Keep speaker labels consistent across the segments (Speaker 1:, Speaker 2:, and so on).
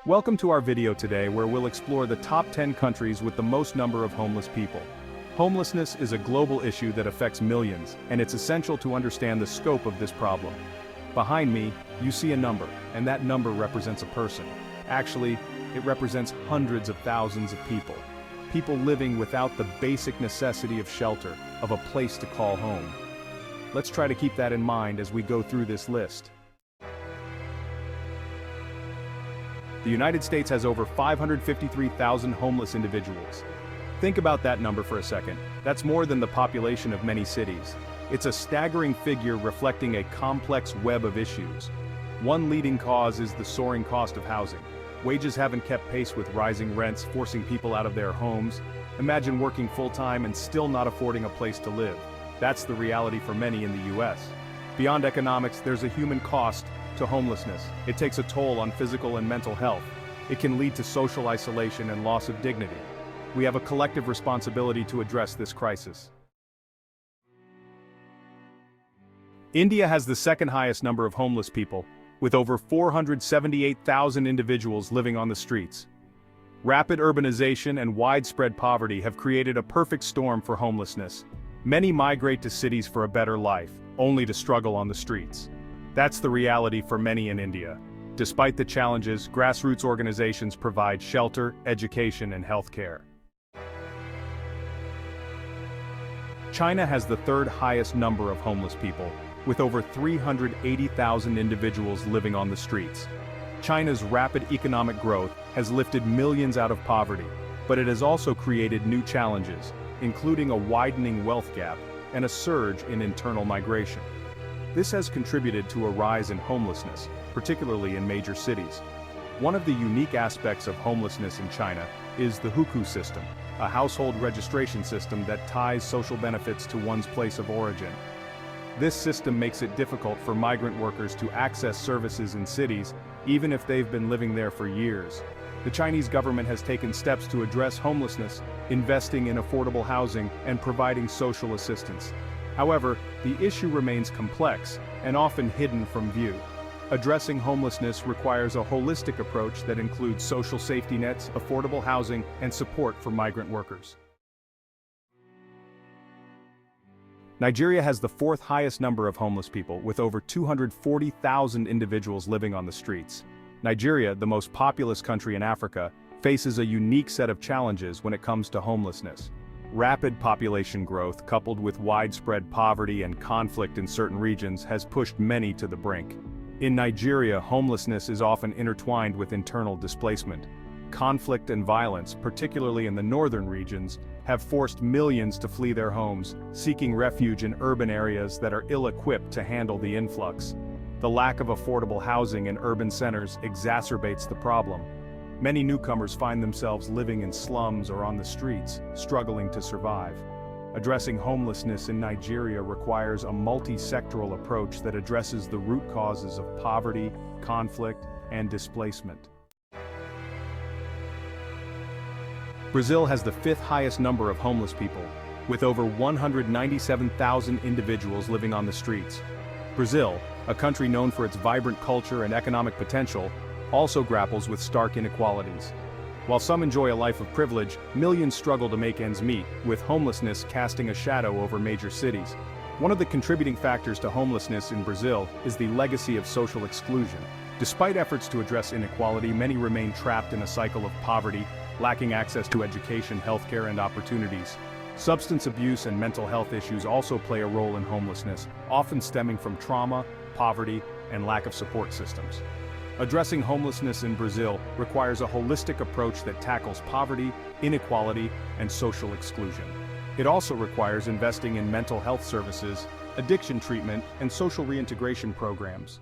Speaker 1: Welcome to our video today where we'll explore the top 10 countries with the most number of homeless people. Homelessness is a global issue that affects millions, and it's essential to understand the scope of this problem. Behind me, you see a number, and that number represents a person. Actually, it represents hundreds of thousands of people. People living without the basic necessity of shelter, of a place to call home. Let's try to keep that in mind as we go through this list. The United States has over 553,000 homeless individuals. Think about that number for a second. That's more than the population of many cities. It's a staggering figure reflecting a complex web of issues. One leading cause is the soaring cost of housing. Wages haven't kept pace with rising rents, forcing people out of their homes. Imagine working full-time and still not affording a place to live. That's the reality for many in the US. Beyond economics, there's a human cost to homelessness. It takes a toll on physical and mental health. It can lead to social isolation and loss of dignity. We have a collective responsibility to address this crisis. India has the second highest number of homeless people, with over 478,000 individuals living on the streets. Rapid urbanization and widespread poverty have created a perfect storm for homelessness. Many migrate to cities for a better life, only to struggle on the streets. That's the reality for many in India. Despite the challenges, grassroots organizations provide shelter, education, and healthcare. China has the third highest number of homeless people, with over 380,000 individuals living on the streets. China's rapid economic growth has lifted millions out of poverty, but it has also created new challenges, including a widening wealth gap and a surge in internal migration. This has contributed to a rise in homelessness, particularly in major cities. One of the unique aspects of homelessness in China is the hukou system, a household registration system that ties social benefits to one's place of origin. This system makes it difficult for migrant workers to access services in cities, even if they've been living there for years. The Chinese government has taken steps to address homelessness, investing in affordable housing and providing social assistance. However, the issue remains complex and often hidden from view. Addressing homelessness requires a holistic approach that includes social safety nets, affordable housing, and support for migrant workers. Nigeria has the fourth highest number of homeless people, with over 240,000 individuals living on the streets. Nigeria, the most populous country in Africa, faces a unique set of challenges when it comes to homelessness. Rapid population growth, coupled with widespread poverty and conflict in certain regions, has pushed many to the brink. In Nigeria, homelessness is often intertwined with internal displacement. Conflict and violence, particularly in the northern regions, have forced millions to flee their homes, seeking refuge in urban areas that are ill-equipped to handle the influx. The lack of affordable housing in urban centers exacerbates the problem. Many newcomers find themselves living in slums or on the streets, struggling to survive. Addressing homelessness in Nigeria requires a multi-sectoral approach that addresses the root causes of poverty, conflict, and displacement. Brazil has the fifth highest number of homeless people, with over 197,000 individuals living on the streets. Brazil, a country known for its vibrant culture and economic potential, also grapples with stark inequalities. While some enjoy a life of privilege, millions struggle to make ends meet, with homelessness casting a shadow over major cities. One of the contributing factors to homelessness in Brazil is the legacy of social exclusion. Despite efforts to address inequality, many remain trapped in a cycle of poverty, lacking access to education, healthcare, and opportunities. Substance abuse and mental health issues also play a role in homelessness, often stemming from trauma, poverty, and lack of support systems. Addressing homelessness in Brazil requires a holistic approach that tackles poverty, inequality, and social exclusion. It also requires investing in mental health services, addiction treatment, and social reintegration programs.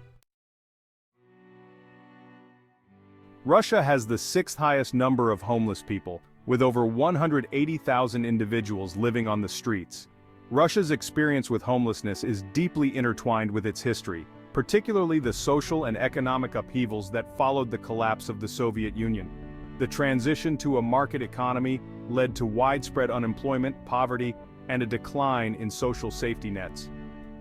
Speaker 1: Russia has the sixth highest number of homeless people, with over 180,000 individuals living on the streets. Russia's experience with homelessness is deeply intertwined with its history, particularly the social and economic upheavals that followed the collapse of the Soviet Union. The transition to a market economy led to widespread unemployment, poverty, and a decline in social safety nets.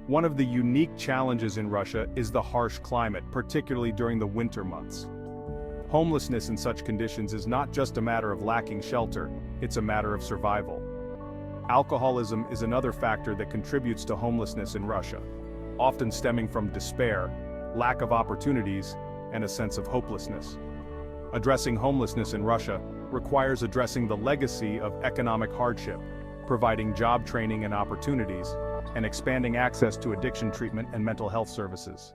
Speaker 1: One of the unique challenges in Russia is the harsh climate, particularly during the winter months. Homelessness in such conditions is not just a matter of lacking shelter, it's a matter of survival. Alcoholism is another factor that contributes to homelessness in Russia, often stemming from despair, lack of opportunities, and a sense of hopelessness. Addressing homelessness in Russia requires addressing the legacy of economic hardship, providing job training and opportunities, and expanding access to addiction treatment and mental health services.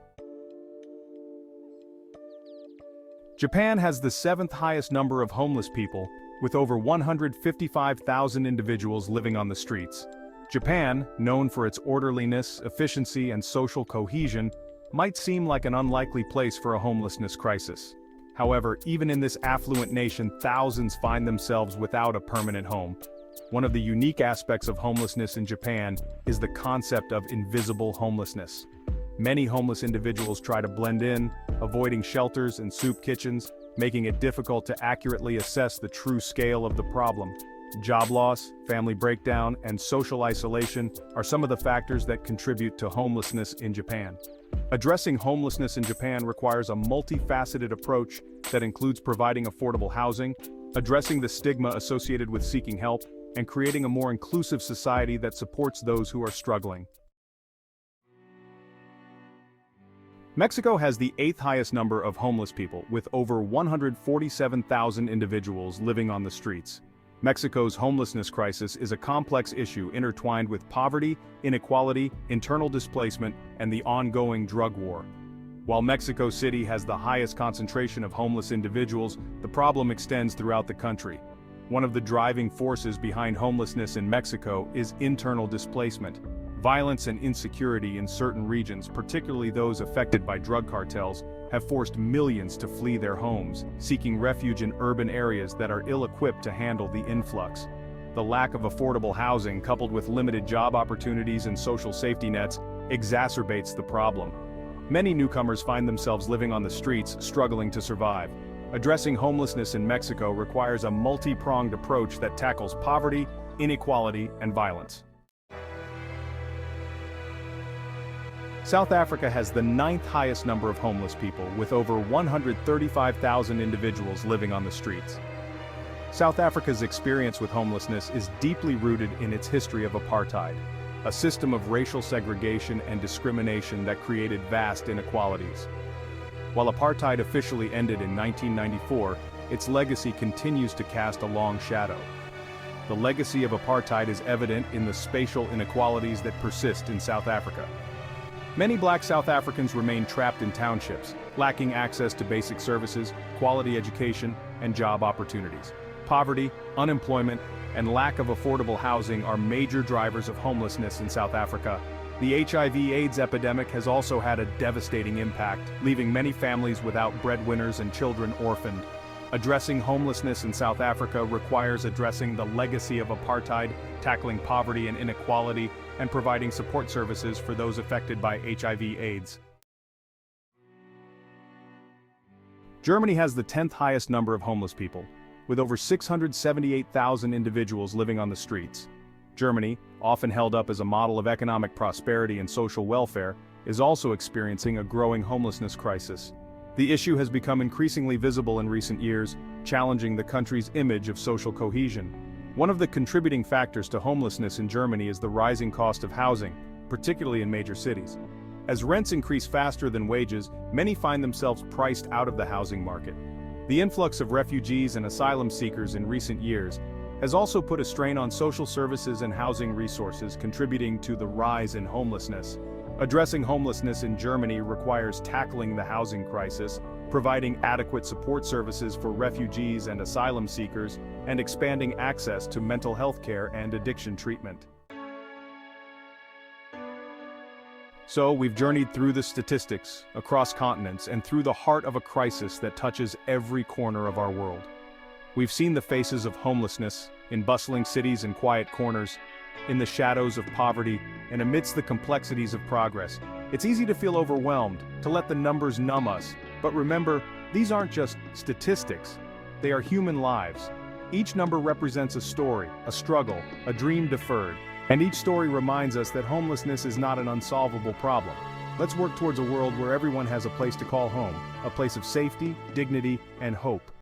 Speaker 1: Japan has the 7th highest number of homeless people, with over 155,000 individuals living on the streets. Japan, known for its orderliness, efficiency, and social cohesion, might seem like an unlikely place for a homelessness crisis. However, even in this affluent nation, thousands find themselves without a permanent home. One of the unique aspects of homelessness in Japan is the concept of invisible homelessness. Many homeless individuals try to blend in, avoiding shelters and soup kitchens, making it difficult to accurately assess the true scale of the problem. Job loss, family breakdown, and social isolation are some of the factors that contribute to homelessness in Japan. Addressing homelessness in Japan requires a multifaceted approach that includes providing affordable housing, addressing the stigma associated with seeking help, and creating a more inclusive society that supports those who are struggling. Mexico has the 8th highest number of homeless people, with over 147,000 individuals living on the streets. Mexico's homelessness crisis is a complex issue intertwined with poverty, inequality, internal displacement, and the ongoing drug war. While Mexico City has the highest concentration of homeless individuals, the problem extends throughout the country. One of the driving forces behind homelessness in Mexico is internal displacement. Violence and insecurity in certain regions, particularly those affected by drug cartels, have forced millions to flee their homes, seeking refuge in urban areas that are ill-equipped to handle the influx. The lack of affordable housing, coupled with limited job opportunities and social safety nets, exacerbates the problem. Many newcomers find themselves living on the streets, struggling to survive. Addressing homelessness in Mexico requires a multi-pronged approach that tackles poverty, inequality, and violence. South Africa has the 9th highest number of homeless people, with over 135,000 individuals living on the streets. South Africa's experience with homelessness is deeply rooted in its history of apartheid, a system of racial segregation and discrimination that created vast inequalities. While apartheid officially ended in 1994, its legacy continues to cast a long shadow. The legacy of apartheid is evident in the spatial inequalities that persist in South Africa. Many Black South Africans remain trapped in townships, lacking access to basic services, quality education, and job opportunities. Poverty, unemployment, and lack of affordable housing are major drivers of homelessness in South Africa. The HIV/AIDS epidemic has also had a devastating impact, leaving many families without breadwinners and children orphaned. Addressing homelessness in South Africa requires addressing the legacy of apartheid, tackling poverty and inequality, and providing support services for those affected by HIV/AIDS. Germany has the 10th highest number of homeless people, with over 678,000 individuals living on the streets. Germany, often held up as a model of economic prosperity and social welfare, is also experiencing a growing homelessness crisis. The issue has become increasingly visible in recent years, challenging the country's image of social cohesion. One of the contributing factors to homelessness in Germany is the rising cost of housing, particularly in major cities. As rents increase faster than wages, many find themselves priced out of the housing market. The influx of refugees and asylum seekers in recent years has also put a strain on social services and housing resources, contributing to the rise in homelessness. Addressing homelessness in Germany requires tackling the housing crisis, providing adequate support services for refugees and asylum seekers, and expanding access to mental health care and addiction treatment. So, we've journeyed through the statistics, across continents, and through the heart of a crisis that touches every corner of our world. We've seen the faces of homelessness, in bustling cities and quiet corners, in the shadows of poverty, and amidst the complexities of progress. It's easy to feel overwhelmed, to let the numbers numb us, but remember, these aren't just statistics, they are human lives. Each number represents a story, a struggle, a dream deferred, and each story reminds us that homelessness is not an unsolvable problem. Let's work towards a world where everyone has a place to call home, a place of safety, dignity, and hope.